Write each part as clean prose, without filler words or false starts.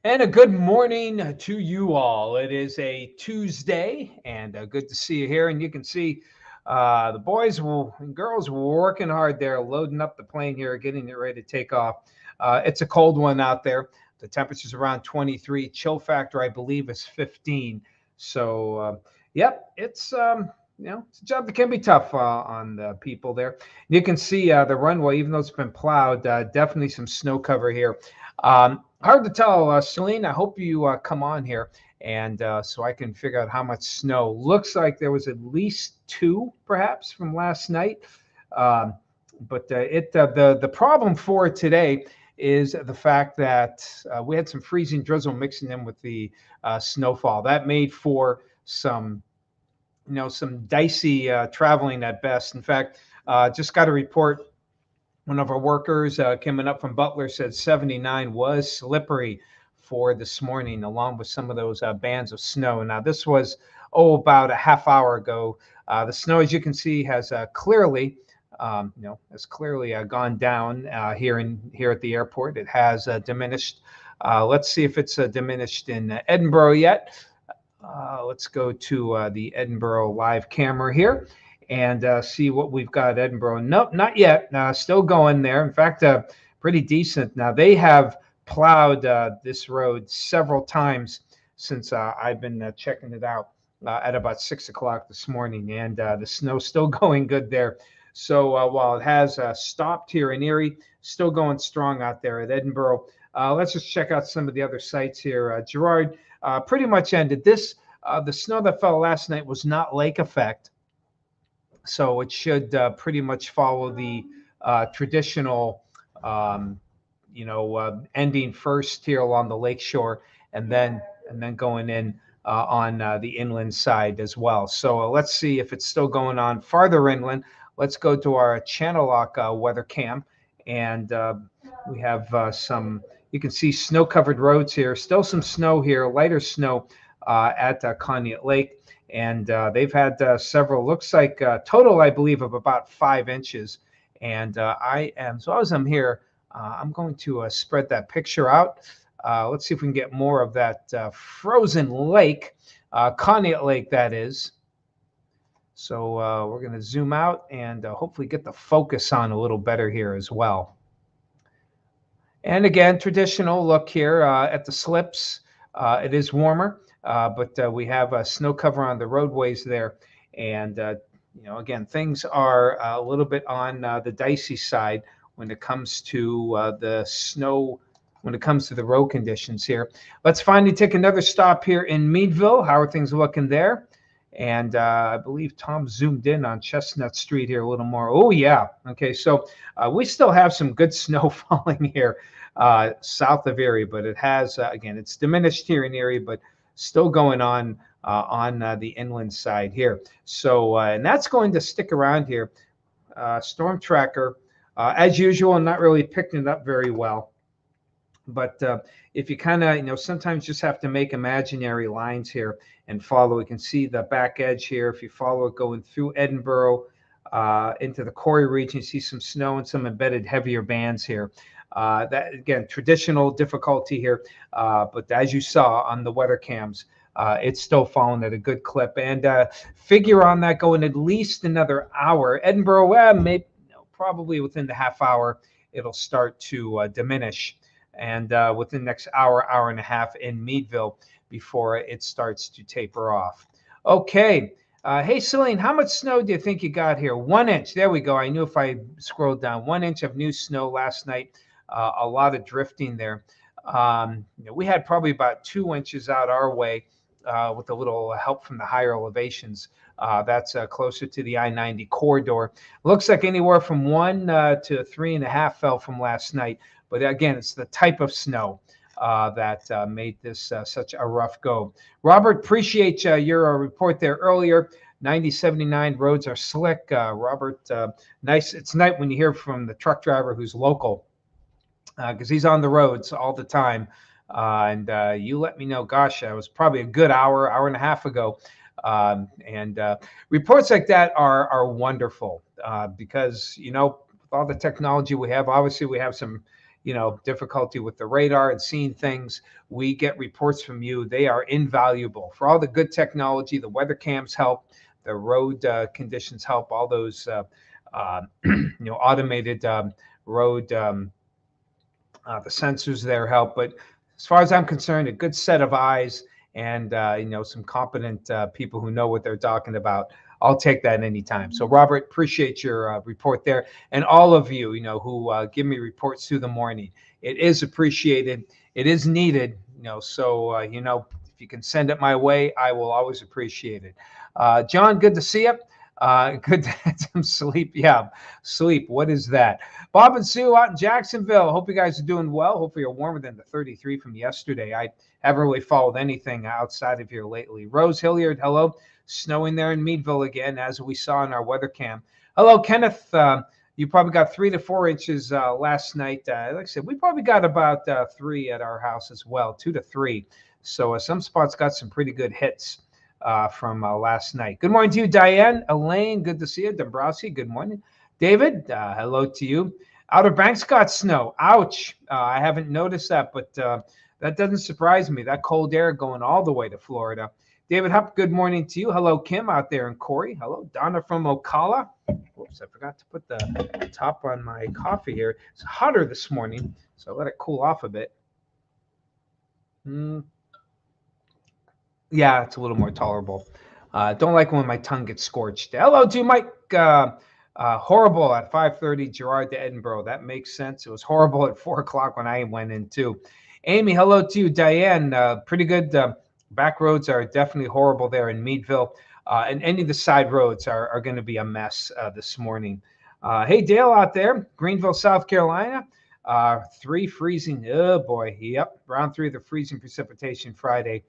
And a good morning to you all. It is a Tuesday, and good to see you here. And you can see the and girls were working hard there, loading up the plane here, getting it ready to take off. It's a cold one out there. The temperature's around 23. Chill factor, I believe, is 15. Yep, it's a job that can be tough on the people there. You can see the runway, even though it's been plowed, definitely some snow cover here. Hard to tell, Celine. I hope you come on here and so I can figure out how much snow. Looks like there was at least two, perhaps, from last night. Um, but the problem for today is the fact that we had some freezing drizzle mixing in with the snowfall. That made for some dicey traveling at best. In fact, just got a report. One of our workers coming up from Butler said 79 was slippery for this morning, along with some of those bands of snow. Now, this was, about a half hour ago. The snow, as you can see, has clearly gone down here at the airport. It has diminished. Let's see if it's diminished in Edinburgh yet. Let's go to the Edinburgh live camera here and see what we've got at Edinburgh. Nope, not yet. Still going there. In fact, pretty decent. Now, they have plowed this road several times since I've been checking it out at about 6 o'clock this morning, and the snow's still going good there. So while it has stopped here in Erie, still going strong out there at Edinburgh. Let's just check out some of the other sites here. Gerard pretty much ended. The snow that fell last night was not lake effect, so it should pretty much follow the traditional, ending first here along the lakeshore, and then going in on the inland side as well. So let's see if it's still going on farther inland. Let's go to our channel lock weather cam, and we have some. You can see snow-covered roads here. Still some snow here, lighter snow at Conneaut Lake. And they've had several, looks like total, I believe, of about 5 inches. And as I'm here, I'm going to spread that picture out. Let's see if we can get more of that frozen lake, Conneaut Lake, that is. So we're going to zoom out and hopefully get the focus on a little better here as well. And again, traditional look here at the slips. It is warmer. But we have snow cover on the roadways there. And, again, things are a little bit on the dicey side when it comes to the snow, when it comes to the road conditions here. Let's finally take another stop here in Meadville. How are things looking there? And I believe Tom zoomed in on Chestnut Street here a little more. Oh, yeah. Okay, so we still have some good snow falling here south of Erie, but it has, again, it's diminished here in Erie, but still going on the inland side here. So, and that's going to stick around here. Storm Tracker, as usual, not really picking it up very well. But if you kind of, sometimes just have to make imaginary lines here and follow. You can see the back edge here. If you follow it going through Edinburgh into the Corrie region, you see some snow and some embedded heavier bands here. That again, traditional difficulty here, but as you saw on the weather cams, it's still falling at a good clip. And figure on that going at least another hour. Edinburgh, probably within the half hour, it'll start to diminish. And within the next hour and a half in Meadville before it starts to taper off. Okay. Hey, Celine, how much snow do you think you got here? 1 inch. There we go. I knew if I scrolled down. 1 inch of new snow last night. A lot of drifting there. We had probably about 2 inches out our way with a little help from the higher elevations. That's closer to the I-90 corridor. Looks like anywhere from 1 to 3.5 fell from last night. But again, it's the type of snow that made this such a rough go. Robert, appreciate your report there earlier. 9079 roads are slick. Robert, nice. It's nice when you hear from the truck driver who's local, because he's on the roads all the time. And you let me know, gosh, it was probably a good hour and a half ago. And reports like that are wonderful because, with all the technology we have, obviously we have some, difficulty with the radar and seeing things, we get reports from you. They are invaluable for all the good technology. The weather cams help, the road conditions help, all those automated road the sensors there help. But as far as I'm concerned, a good set of eyes and some competent people who know what they're talking about. I'll take that anytime. So Robert, appreciate your report there, and all of you, who give me reports through the morning. It is appreciated. It is needed. So if you can send it my way, I will always appreciate it. John, good to see you. Good to have some sleep. Yeah, sleep. What is that? Bob and Sue out in Jacksonville. Hope you guys are doing well. Hopefully you're warmer than the 33 from yesterday. I haven't really followed anything outside of here lately. Rose Hilliard, hello. Snowing there in Meadville again, as we saw in our weather cam. Hello, Kenneth. You probably got 3 to 4 inches last night. Like I said, we probably got about 3 at our house as well, 2 to 3. So some spots got some pretty good hits from last night. Good morning to you, Diane. Elaine, good to see you. Dombrowski, good morning. David, hello to you. Outer Banks got snow. Ouch. I haven't noticed that, but that doesn't surprise me. That cold air going all the way to Florida. David Hupp, good morning to you. Hello, Kim out there in Corey. Hello, Donna from Ocala. Whoops, I forgot to put the top on my coffee here. It's hotter this morning, so I let it cool off a bit. Yeah, it's a little more tolerable. Don't like when my tongue gets scorched. Hello to Mike. Horrible at 5:30, Gerard to Edinboro. That makes sense. It was horrible at 4 o'clock when I went in too. Amy, hello to you. Diane, pretty good. Back roads are definitely horrible there in Meadville. And any of the side roads are going to be a mess this morning. Hey, Dale out there, Greenville, South Carolina. 3 freezing. Oh, boy. Yep. Round 3 of the freezing precipitation Friday.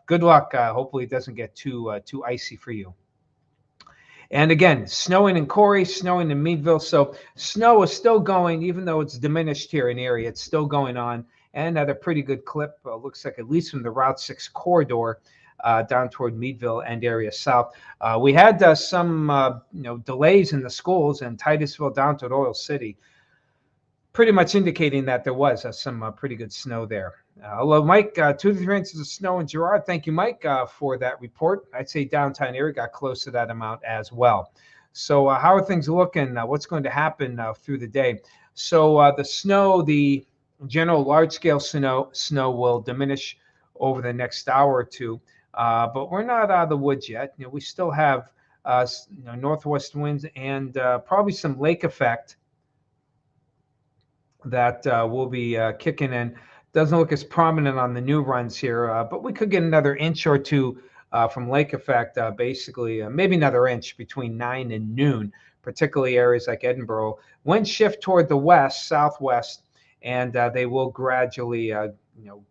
Good luck. Hopefully it doesn't get too icy for you. And again, snowing in Corey, snowing in Meadville. So snow is still going, even though it's diminished here in area. It's still going on, and at a pretty good clip. Looks like at least from the Route 6 corridor down toward Meadville and area south. We had some delays in the schools in Titusville down to Oil City, pretty much indicating that there was some pretty good snow there. Hello, Mike. 2 to 3 inches of snow in Girard. Thank you, Mike, for that report. I'd say downtown area got close to that amount as well. So how are things looking? What's going to happen through the day? So the snow, the general large-scale snow will diminish over the next hour or two, but we're not out of the woods yet. We still have northwest winds and probably some lake effect that will be kicking in. Doesn't look as prominent on the new runs here, but we could get another inch or two from lake effect, basically maybe another inch between 9 and noon, particularly areas like Edinboro. Winds shift toward the west, southwest, and they will gradually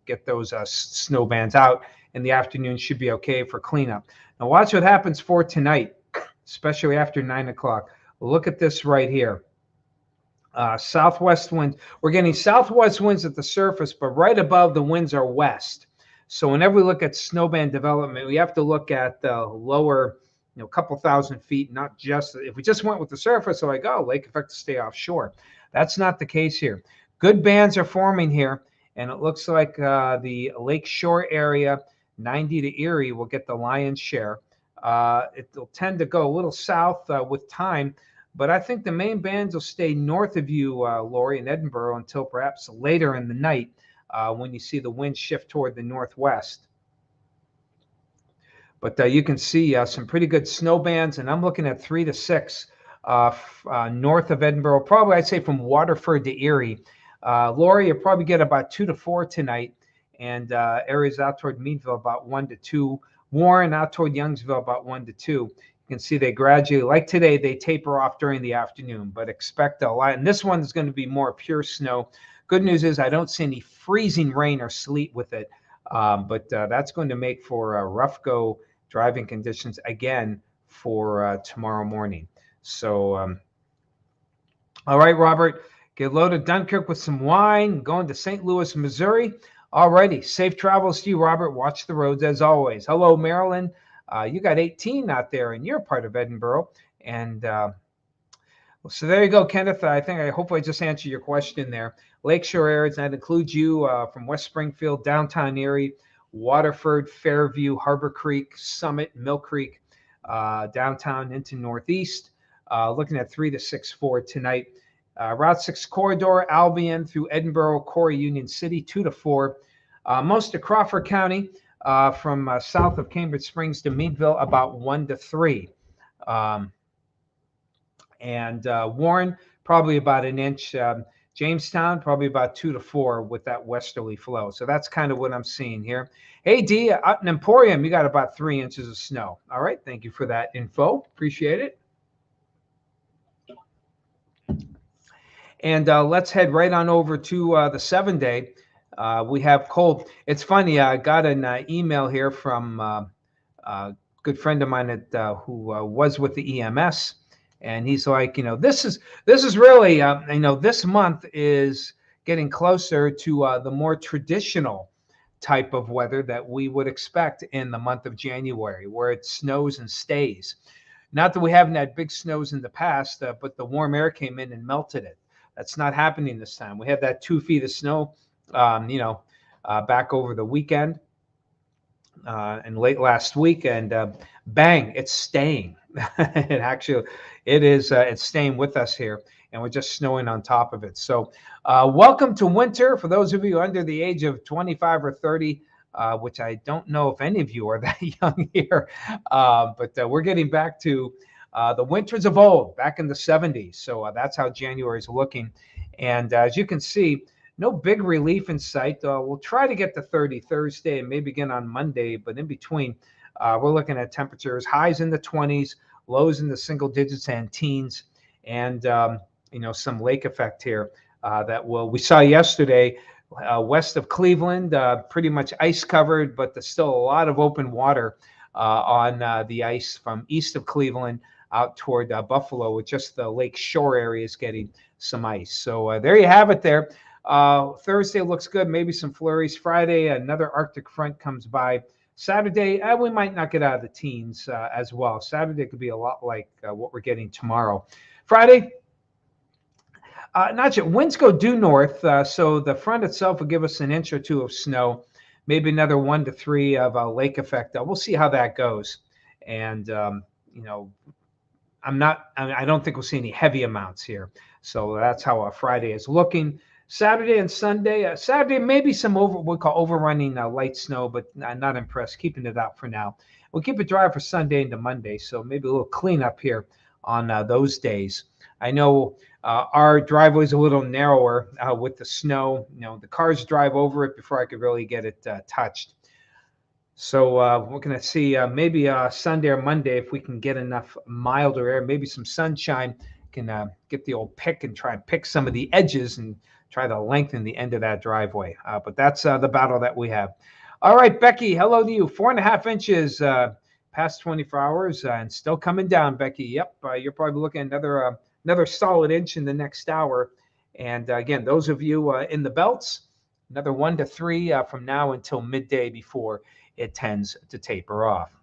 get those snow bands out in the afternoon. Should be okay for cleanup. Now watch what happens for tonight, especially after 9 o'clock. Look at this right here. Southwest winds. We're getting southwest winds at the surface, but right above the winds are west. So whenever we look at snowband development, we have to look at the lower, couple thousand feet, not just if we just went with the surface, so like, oh, lake effect to stay offshore. That's not the case here. Good bands are forming here, and it looks like the lake shore area, 90 to Erie, will get the lion's share. It'll tend to go a little south with time. But I think the main bands will stay north of you, Lori, in Edinboro until perhaps later in the night when you see the wind shift toward the northwest. But you can see some pretty good snow bands, and I'm looking at 3 to 6 north of Edinboro, probably I'd say from Waterford to Erie. Lori, you'll probably get about 2 to 4 tonight, and areas out toward Meadville about 1 to 2. Warren out toward Youngsville about 1 to 2. You can see they gradually, like today, they taper off during the afternoon, but expect a lot. And this one is going to be more pure snow. Good news is I don't see any freezing rain or sleet with it, but that's going to make for rough go driving conditions again for tomorrow morning. So, all right, Robert, get loaded Dunkirk with some wine, going to St. Louis, Missouri. All righty, safe travels to you, Robert. Watch the roads as always. Hello, Maryland. You got 18 out there in your part of Edinboro. And so there you go, Kenneth. I hope I just answered your question there. lakeshore areas. That includes you from West Springfield, downtown Erie, Waterford, Fairview, Harbor Creek, Summit, Mill Creek, downtown into Northeast. Looking at 3 to 6-4 tonight. Route 6 corridor, Albion through Edinboro, Corry, Union City, 2 to 4. Most of Crawford County, from south of Cambridge Springs to Meadville, about 1 to 3. And Warren, probably about an inch. Jamestown, probably about 2 to 4 with that westerly flow. So that's kind of what I'm seeing here. Hey, D, out in Emporium, you got about 3 inches of snow. All right. Thank you for that info. Appreciate it. And let's head right on over to the 7-day. We have cold. It's funny. I got an email here from a good friend of mine who was with the EMS. And he's like, this is really, this month is getting closer to the more traditional type of weather that we would expect in the month of January, where it snows and stays. Not that we haven't had big snows in the past, but the warm air came in and melted it. That's not happening this time. We had that 2 feet of snow, back over the weekend and late last week, and bang, it's staying. It's staying with us here, and we're just snowing on top of it. So welcome to winter for those of you under the age of 25 or 30, which I don't know if any of you are that young here, but we're getting back to the winters of old, back in the 70s. So that's how January is looking. And as you can see, no big relief in sight. We'll try to get to 30 Thursday and maybe again on Monday, but in between, we're looking at temperatures, highs in the 20s, lows in the single digits and teens, and some lake effect here we saw yesterday west of Cleveland, pretty much ice covered, but there's still a lot of open water on the ice from east of Cleveland out toward Buffalo, with just the lake shore areas getting some ice. So there you have it there. Thursday looks good, maybe some flurries. Friday, another Arctic front comes by. Saturday, we might not get out of the teens as well. Saturday could be a lot like what we're getting tomorrow. Friday, not yet. Winds go due north, so the front itself will give us an inch or 2 of snow, maybe another 1 to 3 of a lake effect. We'll see how that goes. And, I don't think we'll see any heavy amounts here. So that's how Friday is looking. Saturday and Sunday. Saturday, maybe some what we call overrunning light snow, but I'm not impressed. Keeping it out for now. We'll keep it dry for Sunday into Monday, so maybe a little cleanup here on those days. I know our driveway is a little narrower with the snow. The cars drive over it before I could really get it touched. So we're going to see maybe Sunday or Monday if we can get enough milder air, maybe some sunshine, can get the old pick and try and pick some of the edges and try to lengthen the end of that driveway. But that's the battle that we have. All right, Becky, hello to you. 4.5 inches past 24 hours and still coming down, Becky. Yep, you're probably looking at another solid inch in the next hour. And again, those of you in the belts, another 1 to 3 from now until midday before it tends to taper off.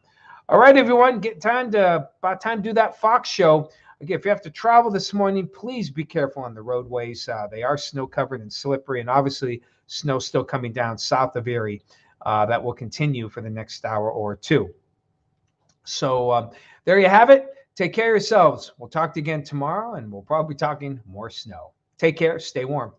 All right, everyone, about time to do that Fox show. Again, if you have to travel this morning, please be careful on the roadways. They are snow covered and slippery, and obviously snow still coming down south of Erie. That will continue for the next hour or two. So there you have it. Take care of yourselves. We'll talk to you again tomorrow, and we'll probably be talking more snow. Take care. Stay warm.